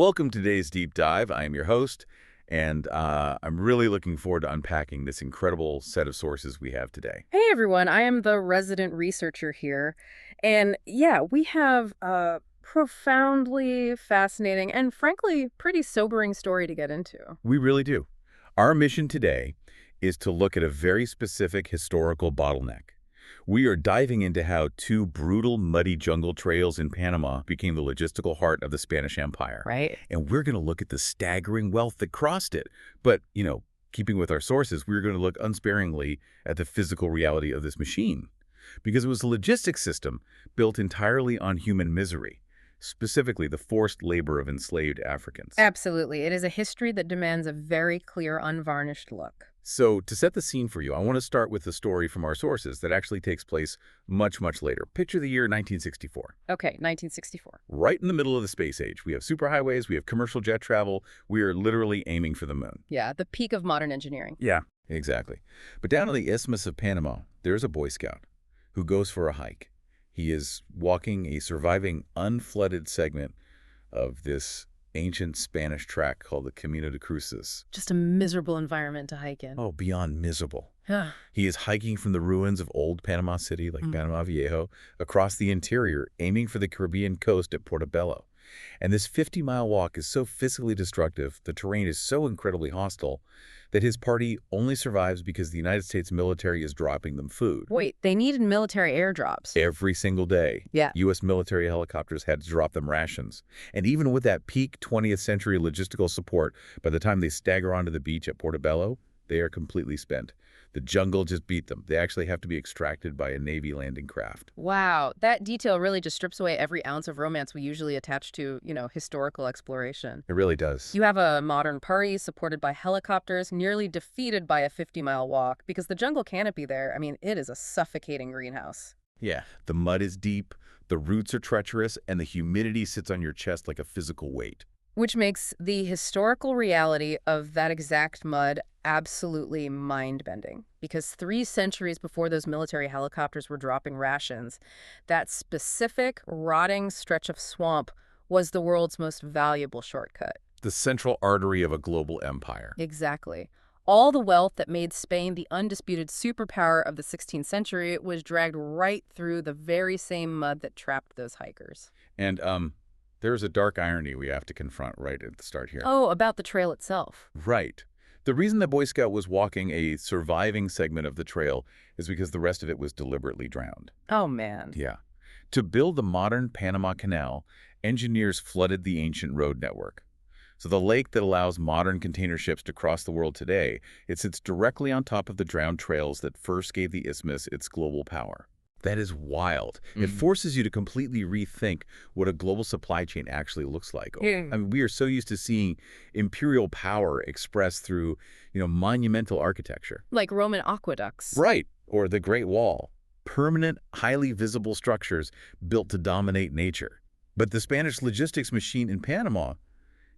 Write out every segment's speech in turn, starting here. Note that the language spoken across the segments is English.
Welcome to today's deep dive. I am your host, and I'm really looking forward to unpacking this incredible set of sources we have today. Hey everyone, I am the resident researcher here. And yeah, we have a profoundly fascinating and frankly pretty sobering story to get into. We really do. Our mission today is to look at a very specific historical bottleneck. We are diving into how two brutal, muddy jungle trails in Panama became the logistical heart of the Spanish Empire. Right. And we're going to look at the staggering wealth that crossed it. But, keeping with our sources, we're going to look unsparingly at the physical reality of this machine. Because it was a logistics system built entirely on human misery, specifically the forced labor of enslaved Africans. Absolutely. It is a history that demands a very clear, unvarnished look. So, to set the scene for you, I want to start with a story from our sources that actually takes place much, much later. Picture the year 1964. Okay, 1964. Right in the middle of the space age. We have superhighways, we have commercial jet travel. We are literally aiming for the moon. Yeah, the peak of modern engineering. Yeah, exactly. But down on the Isthmus of Panama, there's a Boy Scout who goes for a hike. He is walking a surviving unflooded segment of this ancient Spanish track called the Camino de Cruces. Just a miserable environment to hike in. Oh, beyond miserable. Yeah. He is hiking from the ruins of old Panama City, like Panama Viejo, across the interior, aiming for the Caribbean coast at Portobelo. And this 50-mile walk is so physically destructive, the terrain is so incredibly hostile, that his party only survives because the United States military is dropping them food. Wait, they needed military airdrops. Every single day, Yeah. U.S. military helicopters had to drop them rations. And even with that peak 20th century logistical support, by the time they stagger onto the beach at Portobelo, they are completely spent. The jungle just beat them. They actually have to be extracted by a Navy landing craft. Wow, that detail really just strips away every ounce of romance we usually attach to, historical exploration. It really does. You have a modern party supported by helicopters, nearly defeated by a 50-mile walk, because the jungle canopy there, it is a suffocating greenhouse. Yeah. The mud is deep, the roots are treacherous, and the humidity sits on your chest like a physical weight. Which makes the historical reality of that exact mud absolutely mind-bending. Because 3 centuries before those military helicopters were dropping rations, that specific, rotting stretch of swamp was the world's most valuable shortcut. The central artery of a global empire. Exactly. All the wealth that made Spain the undisputed superpower of the 16th century was dragged right through the very same mud that trapped those hikers. And, there's a dark irony we have to confront right at the start here. Oh, about the trail itself. Right. The reason the Boy Scout was walking a surviving segment of the trail is because the rest of it was deliberately drowned. Oh, man. Yeah. To build the modern Panama Canal, engineers flooded the ancient road network. So the lake that allows modern container ships to cross the world today, it sits directly on top of the drowned trails that first gave the isthmus its global power. That is wild. It forces you to completely rethink what a global supply chain actually looks like. We are so used to seeing imperial power expressed through, monumental architecture. Like Roman aqueducts. Right. Or the Great Wall. Permanent, highly visible structures built to dominate nature. But the Spanish logistics machine in Panama,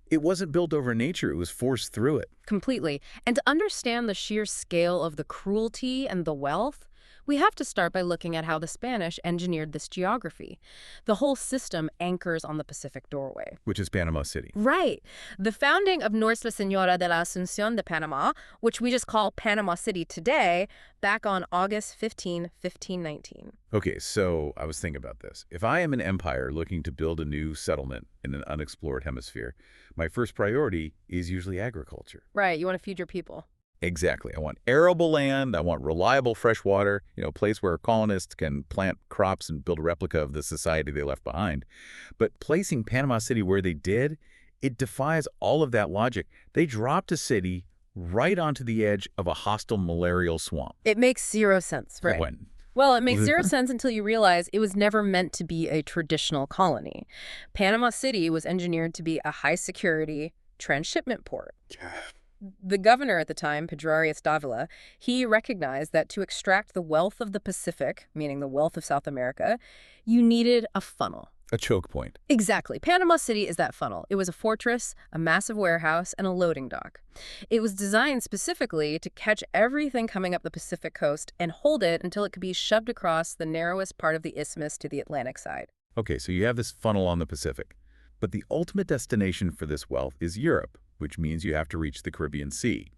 it wasn't built over nature. It was forced through it. Completely. And to understand the sheer scale of the cruelty and the wealth, we have to start by looking at how the Spanish engineered this geography. The whole system anchors on the Pacific doorway. Which is Panama City. Right. The founding of Nuestra Señora de la Asunción de Panama, which we just call Panama City today, back on August 15, 1519. Okay, so I was thinking about this. If I am an empire looking to build a new settlement in an unexplored hemisphere, my first priority is usually agriculture. Right. You want to feed your people. Exactly. I want arable land. I want reliable fresh water, a place where colonists can plant crops and build a replica of the society they left behind. But placing Panama City where they did, it defies all of that logic. They dropped a city right onto the edge of a hostile malarial swamp. It makes zero sense, right? When? Well, it makes zero sense until you realize it was never meant to be a traditional colony. Panama City was engineered to be a high-security transshipment port. The governor at the time, Pedro Arias Davila, he recognized that to extract the wealth of the Pacific, meaning the wealth of South America, you needed a funnel. A choke point. Exactly. Panama City is that funnel. It was a fortress, a massive warehouse, and a loading dock. It was designed specifically to catch everything coming up the Pacific coast and hold it until it could be shoved across the narrowest part of the isthmus to the Atlantic side. Okay, so you have this funnel on the Pacific. But the ultimate destination for this wealth is Europe, which means you have to reach the Caribbean Sea.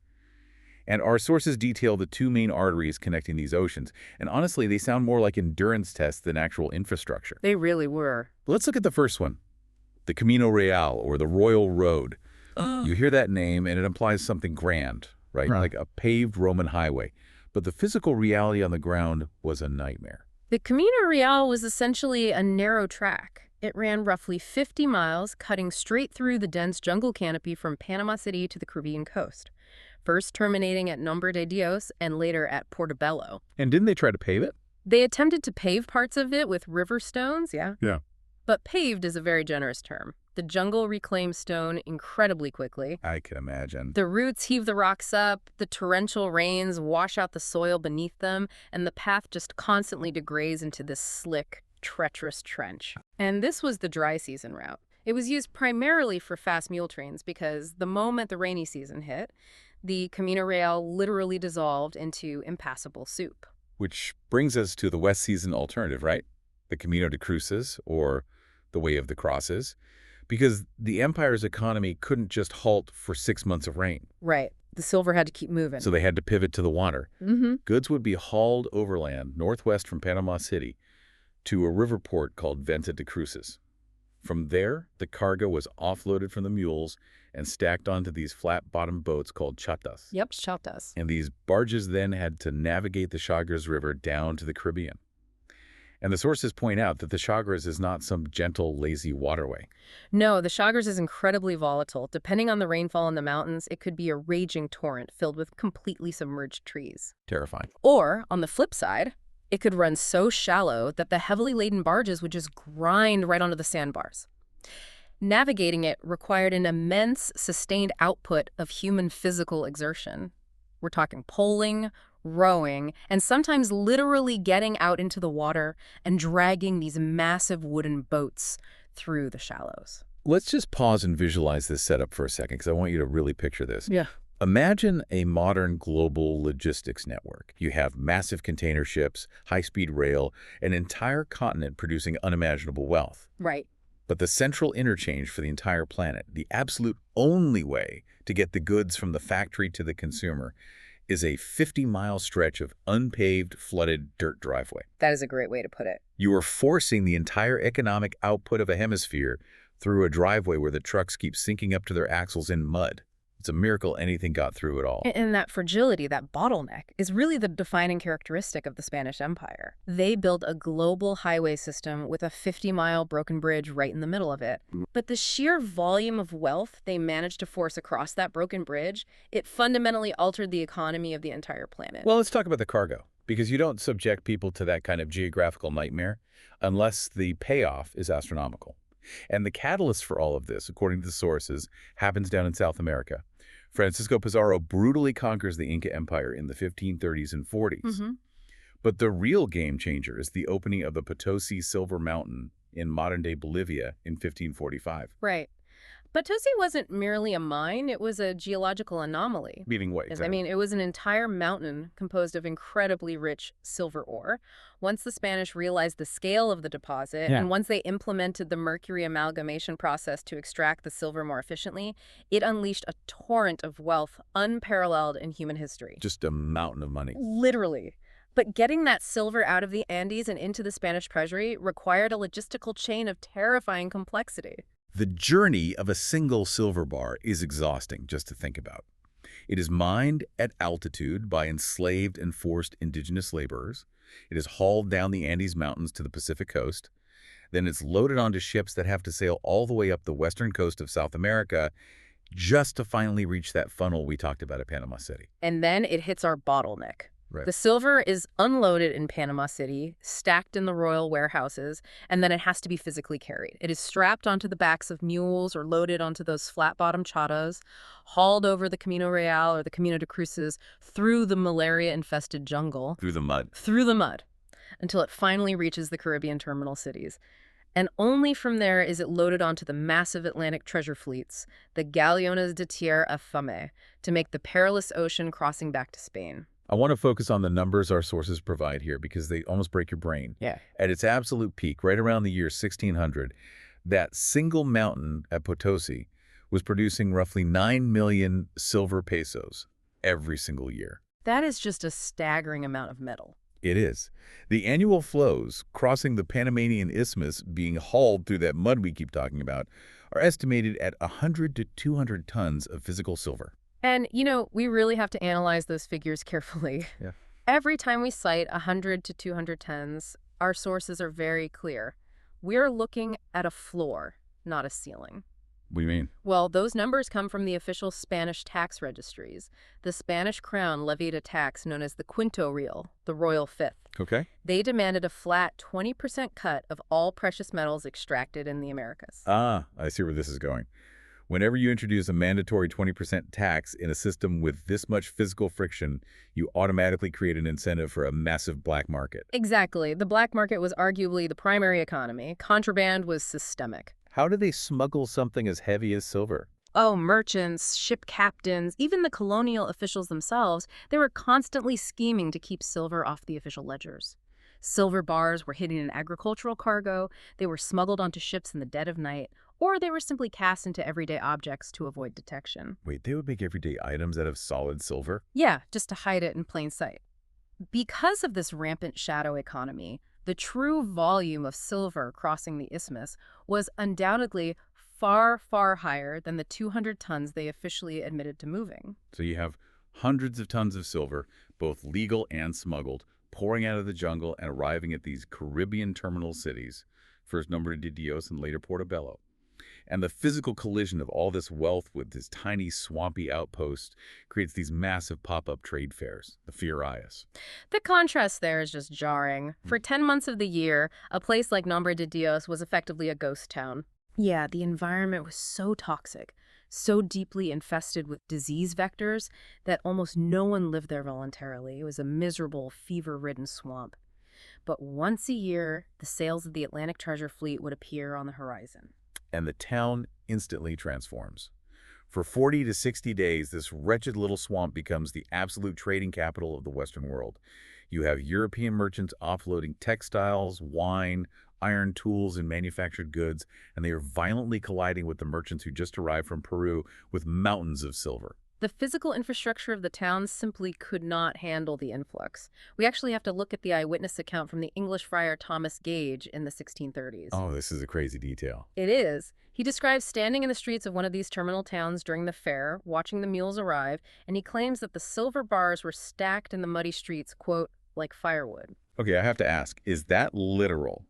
And our sources detail the two main arteries connecting these oceans, and honestly, they sound more like endurance tests than actual infrastructure. They really were. Let's look at the first one, the Camino Real, or the Royal Road. You hear that name, and it implies something grand, right? Like a paved Roman highway. But the physical reality on the ground was a nightmare. The Camino Real was essentially a narrow track. It ran roughly 50 miles, cutting straight through the dense jungle canopy from Panama City to the Caribbean coast, first terminating at Nombre de Dios and later at Portobelo. And didn't they try to pave it? They attempted to pave parts of it with river stones, yeah. But paved is a very generous term. The jungle reclaims stone incredibly quickly. I can imagine. The roots heave the rocks up, the torrential rains wash out the soil beneath them, and the path just constantly degrades into this slick, treacherous trench. And this was the dry season route. It was used primarily for fast mule trains because the moment the rainy season hit, the Camino Real literally dissolved into impassable soup. Which brings us to the west season alternative, right? The Camino de Cruces, or the Way of the Crosses, because the empire's economy couldn't just halt for 6 months of rain. Right. The silver had to keep moving. So they had to pivot to the water. Goods would be hauled overland, northwest from Panama City, to a river port called Venta de Cruces. From there, the cargo was offloaded from the mules and stacked onto these flat-bottomed boats called chatas. Yep, chatas. And these barges then had to navigate the Chagres River down to the Caribbean. And the sources point out that the Chagres is not some gentle, lazy waterway. No, the Chagres is incredibly volatile. Depending on the rainfall in the mountains, it could be a raging torrent filled with completely submerged trees. Terrifying. Or, on the flip side, it could run so shallow that the heavily laden barges would just grind right onto the sandbars. Navigating it required an immense, sustained output of human physical exertion. We're talking poling, rowing, and sometimes literally getting out into the water and dragging these massive wooden boats through the shallows. Let's just pause and visualize this setup for a second, because I want you to really picture this. Yeah. Imagine a modern global logistics network. You have massive container ships, high-speed rail, an entire continent producing unimaginable wealth. Right. But the central interchange for the entire planet, the absolute only way to get the goods from the factory to the consumer, is a 50-mile stretch of unpaved, flooded dirt driveway. That is a great way to put it. You are forcing the entire economic output of a hemisphere through a driveway where the trucks keep sinking up to their axles in mud. It's a miracle anything got through at all. And that fragility, that bottleneck, is really the defining characteristic of the Spanish Empire. They built a global highway system with a 50-mile broken bridge right in the middle of it. But the sheer volume of wealth they managed to force across that broken bridge, it fundamentally altered the economy of the entire planet. Well, let's talk about the cargo, because you don't subject people to that kind of geographical nightmare unless the payoff is astronomical. And the catalyst for all of this, according to the sources, happens down in South America. Francisco Pizarro brutally conquers the Inca Empire in the 1530s and 40s. But the real game changer is the opening of the Potosí Silver Mountain in modern-day Bolivia in 1545. Right. Potosí wasn't merely a mine, it was a geological anomaly. Meaning what? Exactly. I mean, it was an entire mountain composed of incredibly rich silver ore. Once the Spanish realized the scale of the deposit, and once they implemented the mercury amalgamation process to extract the silver more efficiently, it unleashed a torrent of wealth unparalleled in human history. Just a mountain of money. Literally. But getting that silver out of the Andes and into the Spanish treasury required a logistical chain of terrifying complexity. The journey of a single silver bar is exhausting just to think about. It is mined at altitude by enslaved and forced indigenous laborers. It is hauled down the Andes Mountains to the Pacific coast. Then it's loaded onto ships that have to sail all the way up the western coast of South America just to finally reach that funnel we talked about at Panama City. And then it hits our bottleneck. Right. The silver is unloaded in Panama City, stacked in the royal warehouses, and then it has to be physically carried. It is strapped onto the backs of mules or loaded onto those flat-bottomed chatas, hauled over the Camino Real or the Camino de Cruces through the malaria-infested jungle. Through the mud. Through the mud, until it finally reaches the Caribbean terminal cities. And only from there is it loaded onto the massive Atlantic treasure fleets, the Galeones de Tierra a Fame, to make the perilous ocean crossing back to Spain. I want to focus on the numbers our sources provide here because they almost break your brain. Yeah. At its absolute peak, right around the year 1600, That single mountain at Potosí was producing roughly 9 million silver pesos every single year. That is just a staggering amount of metal. It is. The annual flows crossing the Panamanian Isthmus being hauled through that mud we keep talking about are estimated at 100 to 200 tons of physical silver. And, we really have to analyze those figures carefully. Yeah. Every time we cite 100 to 200 tons, our sources are very clear. We're looking at a floor, not a ceiling. What do you mean? Well, those numbers come from the official Spanish tax registries. The Spanish crown levied a tax known as the quinto real, the royal fifth. Okay. They demanded a flat 20% cut of all precious metals extracted in the Americas. Ah, I see where this is going. Whenever you introduce a mandatory 20% tax in a system with this much physical friction, you automatically create an incentive for a massive black market. Exactly. The black market was arguably the primary economy. Contraband was systemic. How do they smuggle something as heavy as silver? Oh, merchants, ship captains, even the colonial officials themselves, they were constantly scheming to keep silver off the official ledgers. Silver bars were hidden in agricultural cargo, they were smuggled onto ships in the dead of night, or they were simply cast into everyday objects to avoid detection. Wait, they would make everyday items out of solid silver? Yeah, just to hide it in plain sight. Because of this rampant shadow economy, the true volume of silver crossing the isthmus was undoubtedly far, far higher than the 200 tons they officially admitted to moving. So you have hundreds of tons of silver, both legal and smuggled, pouring out of the jungle and arriving at these Caribbean terminal cities, first Nombre de Dios and later Portobelo. And the physical collision of all this wealth with this tiny, swampy outpost creates these massive pop-up trade fairs, the ferias. The contrast there is just jarring. For 10 months of the year, a place like Nombre de Dios was effectively a ghost town. Yeah, the environment was so toxic, so deeply infested with disease vectors that almost no one lived there voluntarily. It was a miserable, fever-ridden swamp. But once a year, the sails of the Atlantic treasure fleet would appear on the horizon. And the town instantly transforms. For 40 to 60 days, this wretched little swamp becomes the absolute trading capital of the Western world. You have European merchants offloading textiles, wine, iron tools, and manufactured goods, and they are violently colliding with the merchants who just arrived from Peru with mountains of silver. The physical infrastructure of the town simply could not handle the influx. We actually have to look at the eyewitness account from the English friar Thomas Gage in the 1630s. Oh, this is a crazy detail. It is. He describes standing in the streets of one of these terminal towns during the fair, watching the mules arrive, and he claims that the silver bars were stacked in the muddy streets, quote, like firewood. Okay, I have to ask, is that literal?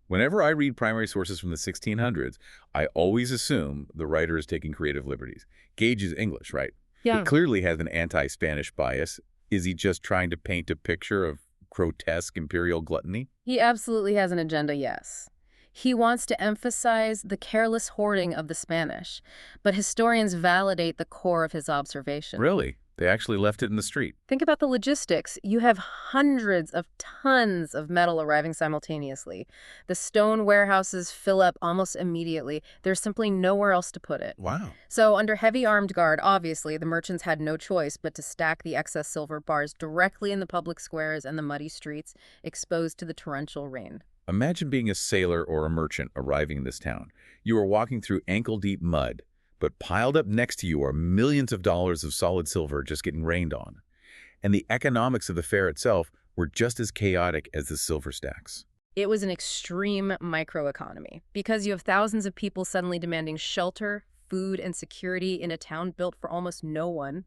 Whenever I read primary sources from the 1600s, I always assume the writer is taking creative liberties. Gage is English, right? Yeah. He clearly has an anti-Spanish bias. Is he just trying to paint a picture of grotesque imperial gluttony? He absolutely has an agenda, yes. He wants to emphasize the careless hoarding of the Spanish, but historians validate the core of his observation. Really? They actually left it in the street. Think about the logistics. You have hundreds of tons of metal arriving simultaneously. The stone warehouses fill up almost immediately. There's simply nowhere else to put it. Wow. So under heavy armed guard, obviously, the merchants had no choice but to stack the excess silver bars directly in the public squares and the muddy streets, exposed to the torrential rain. Imagine being a sailor or a merchant arriving in this town. You are walking through ankle-deep mud, but piled up next to you are millions of dollars of solid silver just getting rained on. And the economics of the fair itself were just as chaotic as the silver stacks. It was an extreme microeconomy because you have thousands of people suddenly demanding shelter, food, and security in a town built for almost no one.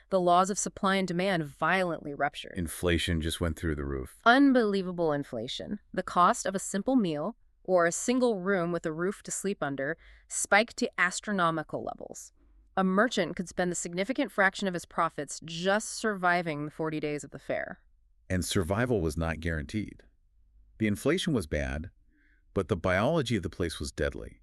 The laws of supply and demand violently ruptured. Inflation just went through the roof. Unbelievable inflation. The cost of a simple meal, or a single room with a roof to sleep under, spiked to astronomical levels. A merchant could spend a significant fraction of his profits just surviving the 40 days of the fair. And survival was not guaranteed. The inflation was bad, but the biology of the place was deadly.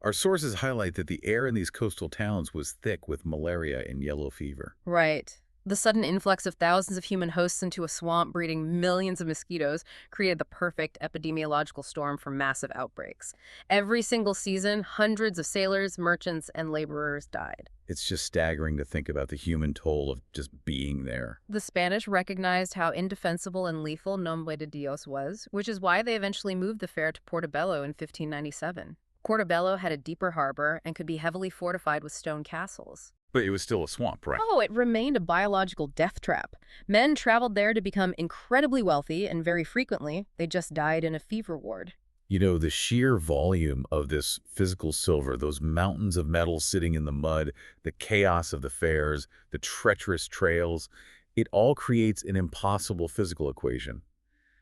Our sources highlight that the air in these coastal towns was thick with malaria and yellow fever. Right. The sudden influx of thousands of human hosts into a swamp breeding millions of mosquitoes created the perfect epidemiological storm for massive outbreaks. Every single season, hundreds of sailors, merchants, and laborers died. It's just staggering to think about the human toll of just being there. The Spanish recognized how indefensible and lethal Nombre de Dios was, which is why they eventually moved the fair to Portobelo in 1597. Portobelo had a deeper harbor and could be heavily fortified with stone castles. But it was still a swamp, right? Oh, it remained a biological death trap. Men traveled there to become incredibly wealthy, and very frequently, they just died in a fever ward. You know, the sheer volume of this physical silver, those mountains of metal sitting in the mud, the chaos of the fairs, the treacherous trails, it all creates an impossible physical equation.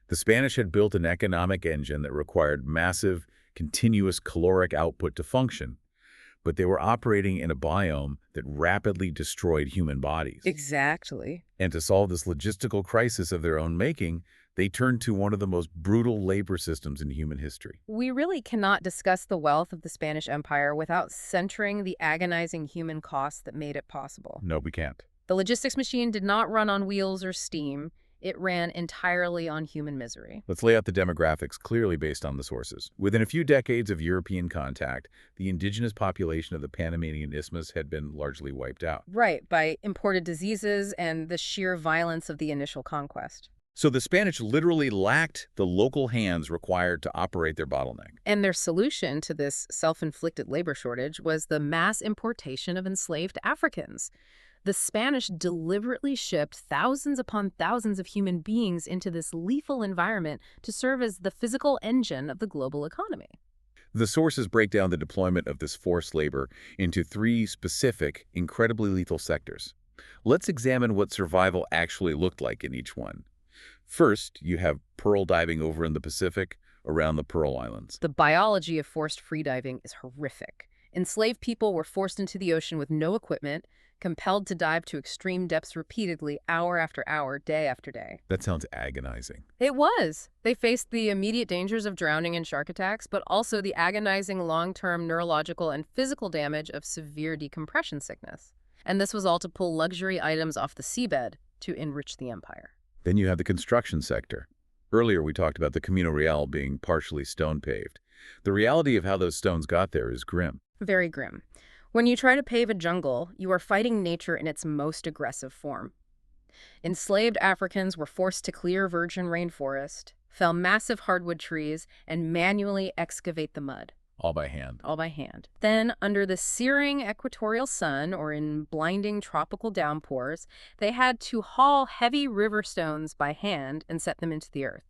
The Spanish had built an economic engine that required massive, continuous caloric output to function, but they were operating in a biome that rapidly destroyed human bodies. Exactly. And to solve this logistical crisis of their own making, they turned to one of the most brutal labor systems in human history. We really cannot discuss the wealth of the Spanish Empire without centering the agonizing human costs that made it possible. No, we can't. The logistics machine did not run on wheels or steam. It ran entirely on human misery. Let's lay out the demographics clearly based on the sources. Within a few decades of European contact, the indigenous population of the Panamanian Isthmus had been largely wiped out. Right, by imported diseases and the sheer violence of the initial conquest. So the Spanish literally lacked the local hands required to operate their bottleneck. And their solution to this self-inflicted labor shortage was the mass importation of enslaved Africans. The Spanish deliberately shipped thousands upon thousands of human beings into this lethal environment to serve as the physical engine of the global economy. The sources break down the deployment of this forced labor into three specific, incredibly lethal sectors. Let's examine what survival actually looked like in each one. First, you have pearl diving over in the Pacific, around the Pearl Islands. The biology of forced freediving is horrific. Enslaved people were forced into the ocean with no equipment, compelled to dive to extreme depths repeatedly, hour after hour, day after day. That sounds agonizing. It was. They faced the immediate dangers of drowning and shark attacks, but also the agonizing long-term neurological and physical damage of severe decompression sickness. And this was all to pull luxury items off the seabed to enrich the empire. Then you have the construction sector. Earlier, we talked about the Camino Real being partially stone-paved. The reality of how those stones got there is grim. Very grim. When you try to pave a jungle, you are fighting nature in its most aggressive form. Enslaved Africans were forced to clear virgin rainforest, fell massive hardwood trees, and manually excavate the mud. All by hand. All by hand. Then, under the searing equatorial sun or in blinding tropical downpours, they had to haul heavy river stones by hand and set them into the earth.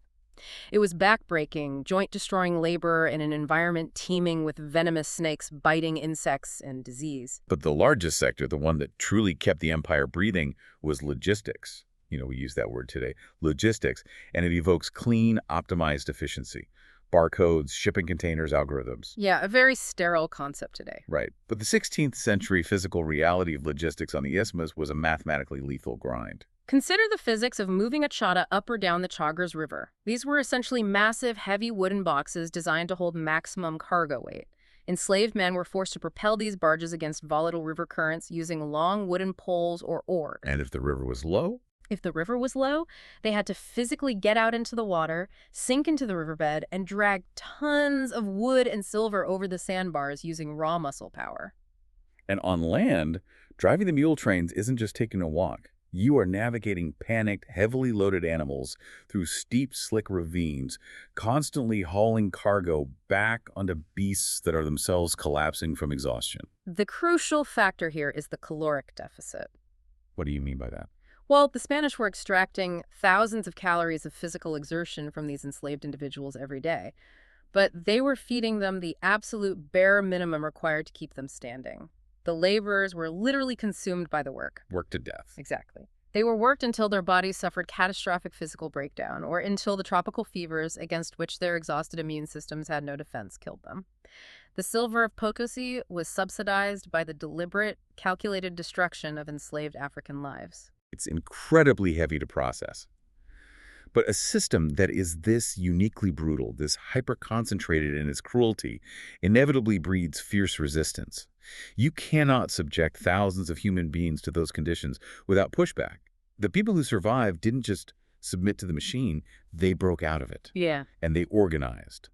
It was backbreaking, joint-destroying labor in an environment teeming with venomous snakes biting insects and disease. But the largest sector, the one that truly kept the empire breathing, was logistics. You know, we use that word today, logistics, and it evokes clean, optimized efficiency. Barcodes, shipping containers, algorithms. Yeah, a very sterile concept today. Right. But the 16th century physical reality of logistics on the isthmus was a mathematically lethal grind. Consider the physics of moving a chata up or down the Chagres River. These were essentially massive, heavy wooden boxes designed to hold maximum cargo weight. Enslaved men were forced to propel these barges against volatile river currents using long wooden poles or oars. And if the river was low? If the river was low, they had to physically get out into the water, sink into the riverbed, and drag tons of wood and silver over the sandbars using raw muscle power. And on land, driving the mule trains isn't just taking a walk. You are navigating panicked, heavily loaded animals through steep, slick ravines, constantly hauling cargo back onto beasts that are themselves collapsing from exhaustion. The crucial factor here is the caloric deficit. What do you mean by that? Well, the Spanish were extracting thousands of calories of physical exertion from these enslaved individuals every day, but they were feeding them the absolute bare minimum required to keep them standing. The laborers were literally consumed by the work. Worked to death. Exactly. They were worked until their bodies suffered catastrophic physical breakdown, or until the tropical fevers against which their exhausted immune systems had no defense killed them. The silver of Potosí was subsidized by the deliberate, calculated destruction of enslaved African lives. It's incredibly heavy to process. But a system that is this uniquely brutal, this hyper-concentrated in its cruelty, inevitably breeds fierce resistance. You cannot subject thousands of human beings to those conditions without pushback. The people who survived didn't just submit to the machine, they broke out of it. Yeah. And they organized.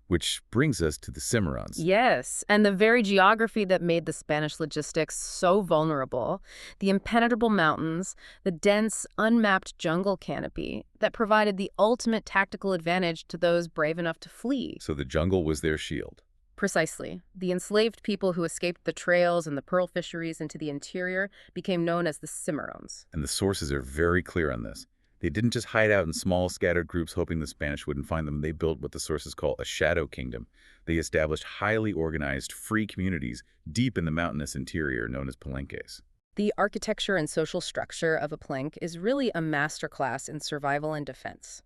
Which brings us to the cimarrons. Yes, and the very geography that made the Spanish logistics so vulnerable, the impenetrable mountains, the dense, unmapped jungle canopy that provided the ultimate tactical advantage to those brave enough to flee. So the jungle was their shield. Precisely. The enslaved people who escaped the trails and the pearl fisheries into the interior became known as the cimarrones. And the sources are very clear on this. They didn't just hide out in small, scattered groups hoping the Spanish wouldn't find them. They built what the sources call a shadow kingdom. They established highly organized, free communities deep in the mountainous interior known as palenques. The architecture and social structure of a palenque is really a masterclass in survival and defense.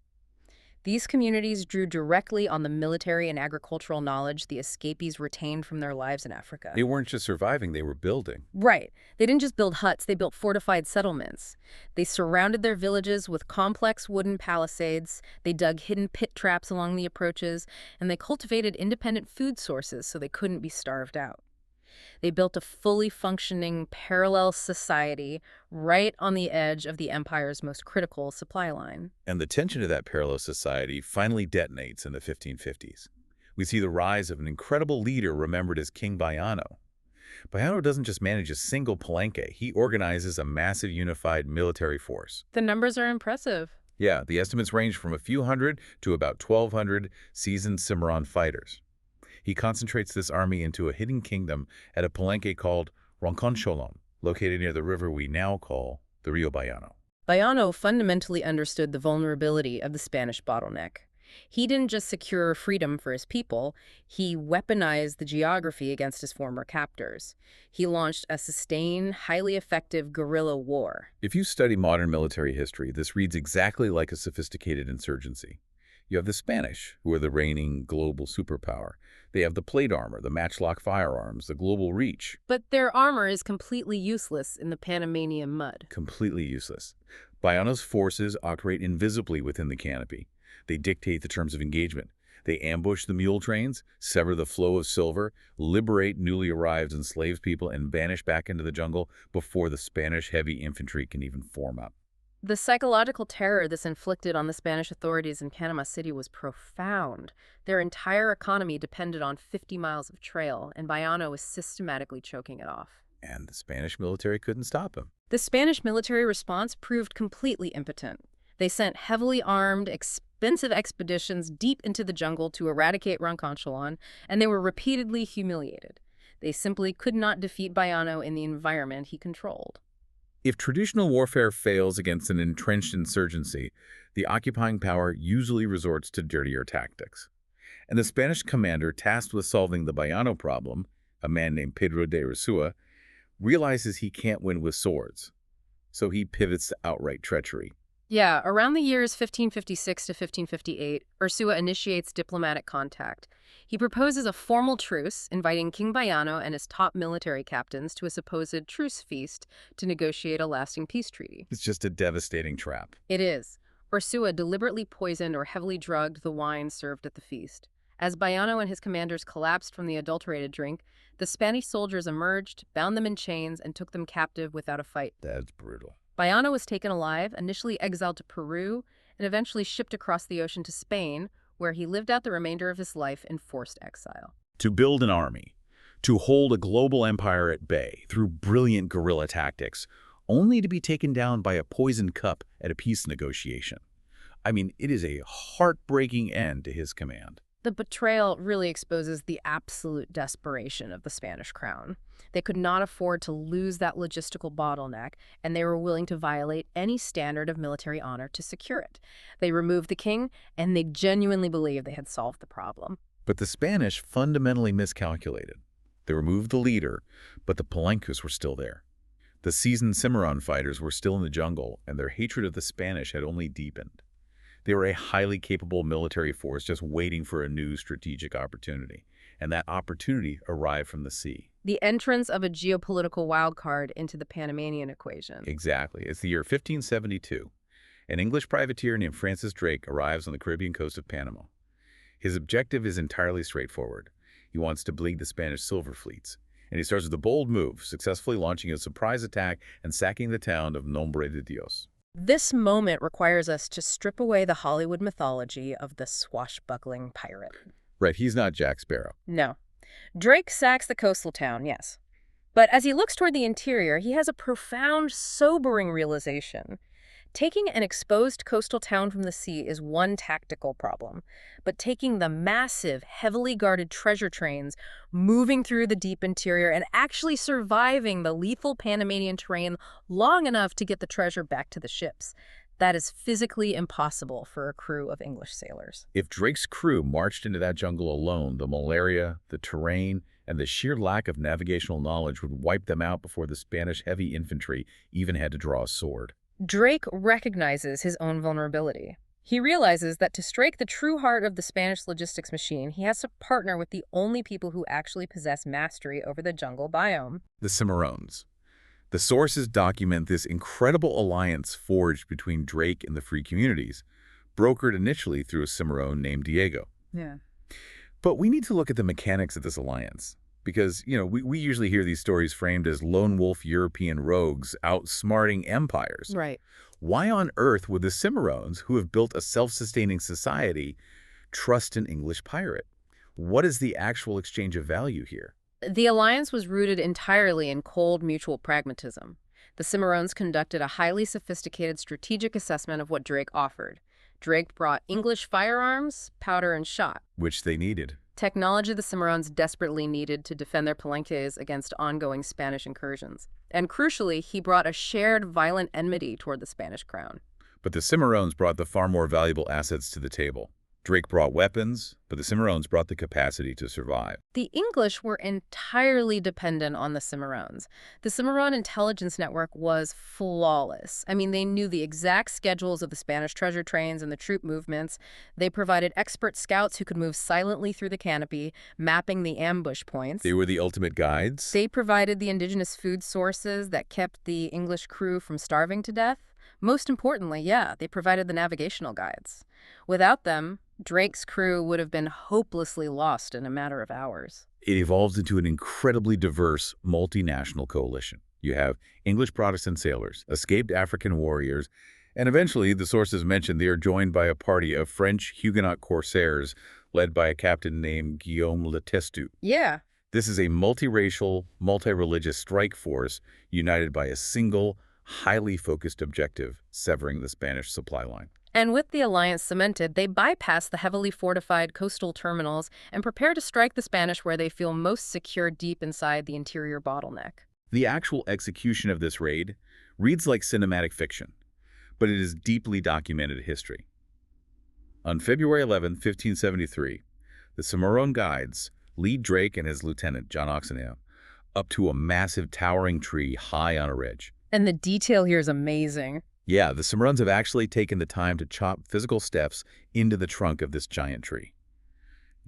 These communities drew directly on the military and agricultural knowledge the escapees retained from their lives in Africa. They weren't just surviving, they were building. Right. They didn't just build huts, they built fortified settlements. They surrounded their villages with complex wooden palisades, they dug hidden pit traps along the approaches, and they cultivated independent food sources so they couldn't be starved out. They built a fully functioning parallel society right on the edge of the empire's most critical supply line. And the tension of that parallel society finally detonates in the 1550s. We see the rise of an incredible leader remembered as King Bayano. Bayano doesn't just manage a single palenque, he organizes a massive unified military force. The numbers are impressive. Yeah, the estimates range from a few hundred to about 1,200 seasoned cimarrón fighters. He concentrates this army into a hidden kingdom at a palenque called Ronconcholón, located near the river we now call the Rio Bayano. Bayano fundamentally understood the vulnerability of the Spanish bottleneck. He didn't just secure freedom for his people, he weaponized the geography against his former captors. He launched a sustained, highly effective guerrilla war. If you study modern military history, this reads exactly like a sophisticated insurgency. You have the Spanish, who are the reigning global superpower. They have the plate armor, the matchlock firearms, the global reach. But their armor is completely useless in the Panamanian mud. Completely useless. Bayano's forces operate invisibly within the canopy. They dictate the terms of engagement. They ambush the mule trains, sever the flow of silver, liberate newly arrived enslaved people, and vanish back into the jungle before the Spanish heavy infantry can even form up. The psychological terror this inflicted on the Spanish authorities in Panama City was profound. Their entire economy depended on 50 miles of trail, and Bayano was systematically choking it off. And the Spanish military couldn't stop him. The Spanish military response proved completely impotent. They sent heavily armed, expensive expeditions deep into the jungle to eradicate Ronconcholón, and they were repeatedly humiliated. They simply could not defeat Bayano in the environment he controlled. If traditional warfare fails against an entrenched insurgency, the occupying power usually resorts to dirtier tactics. And the Spanish commander tasked with solving the Bayano problem, a man named Pedro de Ursúa, realizes he can't win with swords. So he pivots to outright treachery. Yeah, around the years 1556 to 1558, Ursúa initiates diplomatic contact. He proposes a formal truce, inviting King Bayano and his top military captains to a supposed truce feast to negotiate a lasting peace treaty. It's just a devastating trap. It is. Ursúa deliberately poisoned or heavily drugged the wine served at the feast. As Bayano and his commanders collapsed from the adulterated drink, the Spanish soldiers emerged, bound them in chains, and took them captive without a fight. That's brutal. Bayano was taken alive, initially exiled to Peru, and eventually shipped across the ocean to Spain, where he lived out the remainder of his life in forced exile. To build an army, to hold a global empire at bay through brilliant guerrilla tactics, only to be taken down by a poisoned cup at a peace negotiation. I mean, it is a heartbreaking end to his command. The betrayal really exposes the absolute desperation of the Spanish crown. They could not afford to lose that logistical bottleneck, and they were willing to violate any standard of military honor to secure it. They removed the king, and they genuinely believed they had solved the problem. But the Spanish fundamentally miscalculated. They removed the leader, but the palenques were still there. The seasoned cimarrón fighters were still in the jungle, and their hatred of the Spanish had only deepened. They were a highly capable military force just waiting for a new strategic opportunity, and that opportunity arrived from the sea. The entrance of a geopolitical wildcard into the Panamanian equation. Exactly. It's the year 1572. An English privateer named Francis Drake arrives on the Caribbean coast of Panama. His objective is entirely straightforward. He wants to bleed the Spanish silver fleets, and he starts with a bold move, successfully launching a surprise attack and sacking the town of Nombre de Dios. This moment requires us to strip away the Hollywood mythology of the swashbuckling pirate. Right, he's not Jack Sparrow. No. Drake sacks the coastal town, yes. But as he looks toward the interior, he has a profound, sobering realization. Taking an exposed coastal town from the sea is one tactical problem, but taking the massive, heavily guarded treasure trains, moving through the deep interior, and actually surviving the lethal Panamanian terrain long enough to get the treasure back to the ships, that is physically impossible for a crew of English sailors. If Drake's crew marched into that jungle alone, the malaria, the terrain, and the sheer lack of navigational knowledge would wipe them out before the Spanish heavy infantry even had to draw a sword. Drake recognizes his own vulnerability. He realizes that to strike the true heart of the Spanish logistics machine, he has to partner with the only people who actually possess mastery over the jungle biome. The cimarrones. The sources document this incredible alliance forged between Drake and the free communities, brokered initially through a cimarrón named Diego. Yeah. But we need to look at the mechanics of this alliance. Because, we usually hear these stories framed as lone wolf European rogues outsmarting empires. Right. Why on earth would the cimarrones, who have built a self-sustaining society, trust an English pirate? What is the actual exchange of value here? The alliance was rooted entirely in cold mutual pragmatism. The cimarrones conducted a highly sophisticated strategic assessment of what Drake offered. Drake brought English firearms, powder, and shot, Which they needed. technology the cimarrones desperately needed to defend their palenques against ongoing Spanish incursions. And crucially, he brought a shared violent enmity toward the Spanish crown. But the cimarrones brought the far more valuable assets to the table. Drake brought weapons, but the cimarrones brought the capacity to survive. The English were entirely dependent on the cimarrones. The cimarron intelligence network was flawless. I mean, they knew the exact schedules of the Spanish treasure trains and the troop movements. They provided expert scouts who could move silently through the canopy, mapping the ambush points. They were the ultimate guides. They provided the indigenous food sources that kept the English crew from starving to death. Most importantly, they provided the navigational guides. Without them, Drake's crew would have been hopelessly lost in a matter of hours. It evolved into an incredibly diverse, multinational coalition. You have English Protestant sailors, escaped African warriors, and eventually, the sources mention, they are joined by a party of French Huguenot corsairs led by a captain named Guillaume le Testu. Yeah. This is a multiracial, multi-religious strike force united by a single, highly focused objective, severing the Spanish supply line. And with the alliance cemented, they bypass the heavily fortified coastal terminals and prepare to strike the Spanish where they feel most secure deep inside the interior bottleneck. The actual execution of this raid reads like cinematic fiction, but it is deeply documented history. On February 11, 1573, the Cimarron guides lead Drake and his lieutenant, John Oxenham, up to a massive towering tree high on a ridge. And the detail here is amazing. Yeah, the Cimarrones have actually taken the time to chop physical steps into the trunk of this giant tree.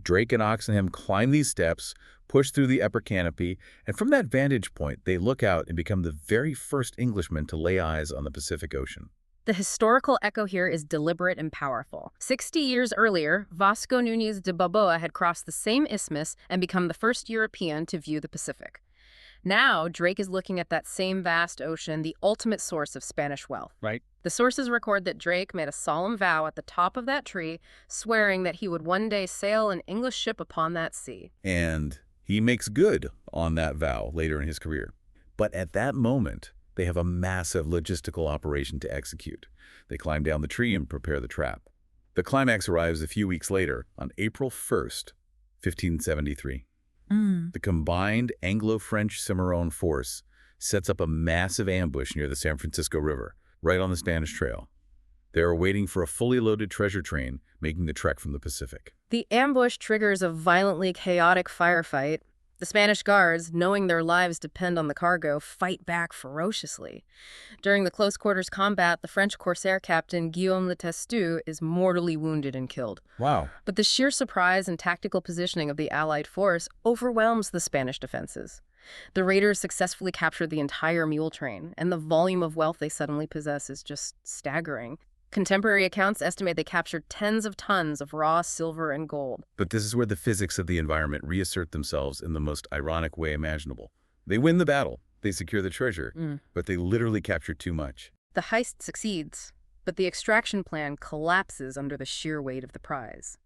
Drake and Oxenham climb these steps, push through the upper canopy, and from that vantage point, they look out and become the very first Englishmen to lay eyes on the Pacific Ocean. The historical echo here is deliberate and powerful. 60 years earlier, Vasco Núñez de Balboa had crossed the same isthmus and become the first European to view the Pacific. Now, Drake is looking at that same vast ocean, the ultimate source of Spanish wealth. Right. The sources record that Drake made a solemn vow at the top of that tree, swearing that he would one day sail an English ship upon that sea. And he makes good on that vow later in his career. But at that moment, they have a massive logistical operation to execute. They climb down the tree and prepare the trap. The climax arrives a few weeks later, on April 1st, 1573. The combined Anglo-French Cimarron force sets up a massive ambush near the San Francisco River, right on the Spanish Trail. They are waiting for a fully loaded treasure train making the trek from the Pacific. The ambush triggers a violently chaotic firefight. The Spanish guards, knowing their lives depend on the cargo, fight back ferociously. During the close-quarters combat, the French corsair captain Guillaume le Testu is mortally wounded and killed. Wow. But the sheer surprise and tactical positioning of the Allied force overwhelms the Spanish defenses. The raiders successfully capture the entire mule train, and the volume of wealth they suddenly possess is just staggering. Contemporary accounts estimate they captured tens of tons of raw silver and gold. But this is where the physics of the environment reassert themselves in the most ironic way imaginable. They win the battle, they secure the treasure, but they literally capture too much. The heist succeeds, but the extraction plan collapses under the sheer weight of the prize.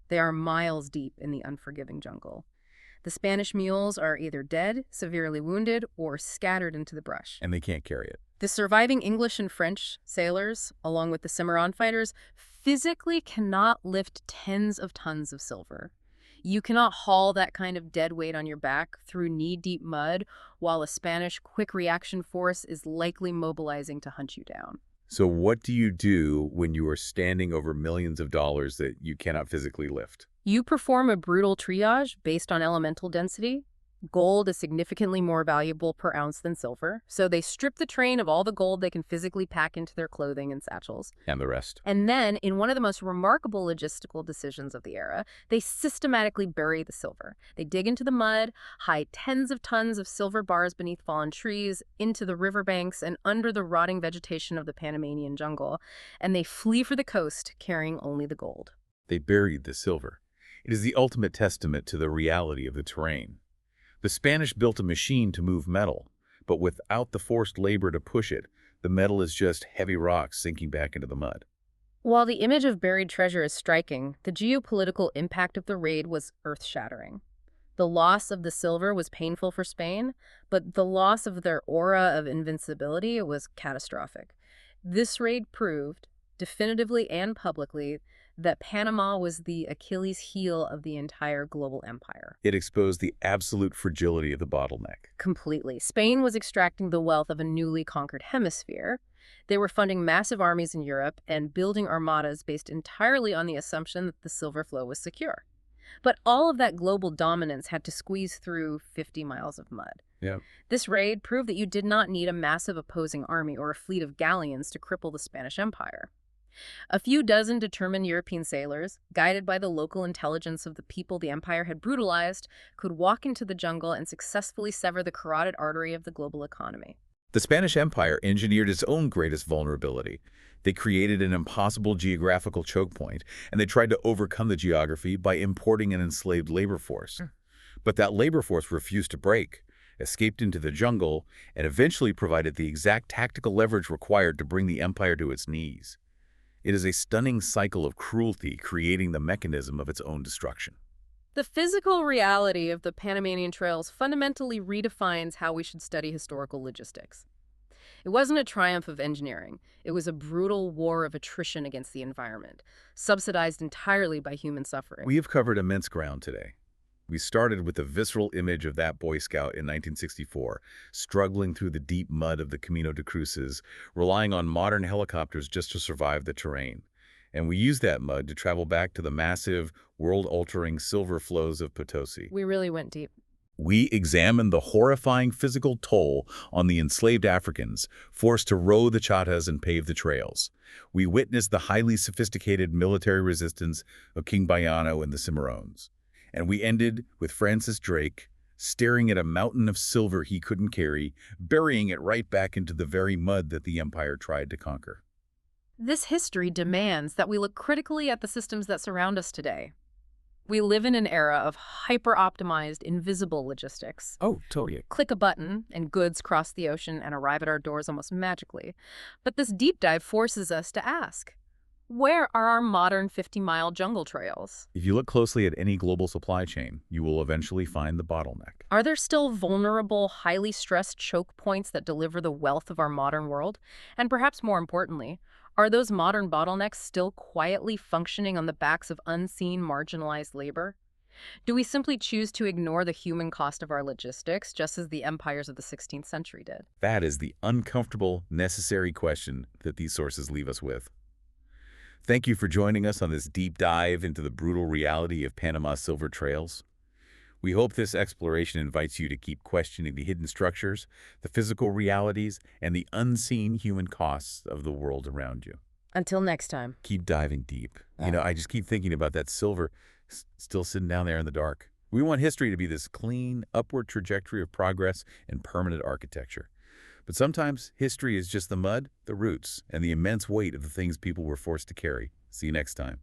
They are miles deep in the unforgiving jungle. The Spanish mules are either dead, severely wounded, or scattered into the brush. And they can't carry it. The surviving English and French sailors, along with the cimarrón fighters, physically cannot lift tens of tons of silver. You cannot haul that kind of dead weight on your back through knee-deep mud while a Spanish quick reaction force is likely mobilizing to hunt you down. So what do you do when you are standing over millions of dollars that you cannot physically lift? You perform a brutal triage based on elemental density. Gold is significantly more valuable per ounce than silver, so they strip the train of all the gold they can physically pack into their clothing and satchels. And the rest. And then, in one of the most remarkable logistical decisions of the era, they systematically bury the silver. They dig into the mud, hide tens of tons of silver bars beneath fallen trees, into the riverbanks, and under the rotting vegetation of the Panamanian jungle, and they flee for the coast, carrying only the gold. They buried the silver. It is the ultimate testament to the reality of the terrain. The Spanish built a machine to move metal, but without the forced labor to push it, the metal is just heavy rocks sinking back into the mud. While the image of buried treasure is striking, the geopolitical impact of the raid was earth-shattering. The loss of the silver was painful for Spain, but the loss of their aura of invincibility was catastrophic. This raid proved, definitively and publicly, that Panama was the Achilles heel of the entire global empire. It exposed the absolute fragility of the bottleneck. Completely. Spain was extracting the wealth of a newly conquered hemisphere. They were funding massive armies in Europe and building armadas based entirely on the assumption that the silver flow was secure. But all of that global dominance had to squeeze through 50 miles of mud. Yep. This raid proved that you did not need a massive opposing army or a fleet of galleons to cripple the Spanish Empire. A few dozen determined European sailors, guided by the local intelligence of the people the empire had brutalized, could walk into the jungle and successfully sever the carotid artery of the global economy. The Spanish Empire engineered its own greatest vulnerability. They created an impossible geographical choke point, and they tried to overcome the geography by importing an enslaved labor force. But that labor force refused to break, escaped into the jungle, and eventually provided the exact tactical leverage required to bring the empire to its knees. It is a stunning cycle of cruelty creating the mechanism of its own destruction. The physical reality of the Panamanian trails fundamentally redefines how we should study historical logistics. It wasn't a triumph of engineering. It was a brutal war of attrition against the environment, subsidized entirely by human suffering. We have covered immense ground today. We started with the visceral image of that Boy Scout in 1964, struggling through the deep mud of the Camino de Cruces, relying on modern helicopters just to survive the terrain. And we used that mud to travel back to the massive, world-altering silver flows of Potosí. We really went deep. We examined the horrifying physical toll on the enslaved Africans, forced to row the chatas and pave the trails. We witnessed the highly sophisticated military resistance of King Bayano and the cimarrones. And we ended with Francis Drake staring at a mountain of silver he couldn't carry, burying it right back into the very mud that the empire tried to conquer. This history demands that we look critically at the systems that surround us today. We live in an era of hyper-optimized, invisible logistics. Oh, totally. Click a button, and goods cross the ocean and arrive at our doors almost magically. But this deep dive forces us to ask, where are our modern 50-mile jungle trails? If you look closely at any global supply chain, you will eventually find the bottleneck. Are there still vulnerable, highly stressed choke points that deliver the wealth of our modern world? And perhaps more importantly, are those modern bottlenecks still quietly functioning on the backs of unseen, marginalized labor? Do we simply choose to ignore the human cost of our logistics, just as the empires of the 16th century did? That is the uncomfortable, necessary question that these sources leave us with. Thank you for joining us on this deep dive into the brutal reality of Panama's silver trails. We hope this exploration invites you to keep questioning the hidden structures, the physical realities, and the unseen human costs of the world around you. Until next time. Keep diving deep. I just keep thinking about that silver still sitting down there in the dark. We want history to be this clean, upward trajectory of progress and permanent architecture. But sometimes history is just the mud, the roots, and the immense weight of the things people were forced to carry. See you next time.